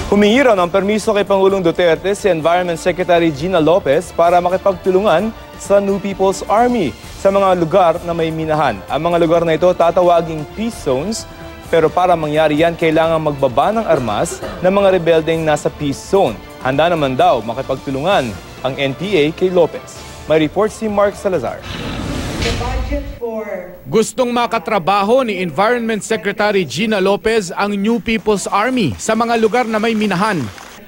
Humingi raw ng permiso kay Pangulong Duterte si Environment Secretary Gina Lopez para makipagtulungan sa New People's Army sa mga lugar na may minahan. Ang mga lugar na ito tatawaging peace zones, pero para mangyari yan, kailangan magbaba ng armas ng mga rebeldeng nasa peace zone. Handa naman daw makipagtulungan ang NPA kay Lopez. May report si Mark Salazar. Gustong makatrabaho ni Environment Secretary Gina Lopez ang New People's Army sa mga lugar na may minahan.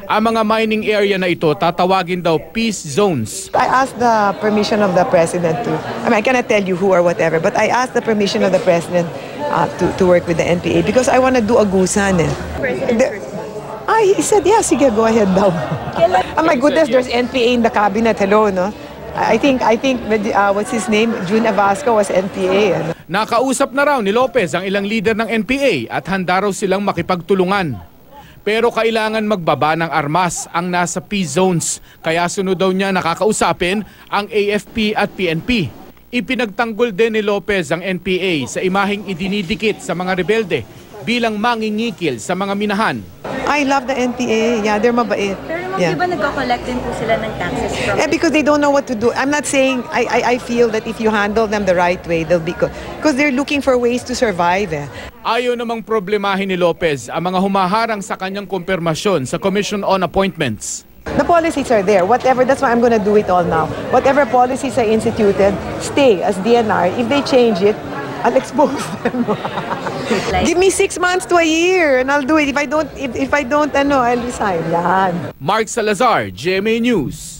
Ang mga mining area na ito tatawagin daw peace zones. I asked the permission of the president to, I cannot tell you who or whatever, but I asked the permission of the president to work with the NPA because I want to do agusan. He said, yeah, sige, go ahead daw. Oh my goodness, there's NPA in the cabinet. Hello, no? I think what's his name? June Avasco was NPA. Ano? Nakausap na raw ni Lopez ang ilang leader ng NPA at handa raw silang makipagtulungan. Pero kailangan magbaba ng armas ang nasa peace zones. Kaya sunod daw niya nakakausapin ang AFP at PNP. Ipinagtanggol din ni Lopez ang NPA sa imaheng idinidikit sa mga rebelde bilang mangingikil sa mga minahan. I love the NPA. Yeah, they're mabait. Pero di ba nagko-collect din po sila ng taxes from... Because they don't know what to do. I'm not saying, I feel that if you handle them the right way, they'll be good. Because they're looking for ways to survive. Ayaw namang problemahin ni Lopez ang mga humaharang sa kanyang kumpirmasyon sa Commission on Appointments. The policies are there. Whatever, that's why I'm going to do it all now. Whatever policies are instituted, stay as DNR. If they change it, I'll expose them. Give me 6 months to a year and I'll do it. If I don't, I'll resign. Yan. Mark Salazar, GMA News.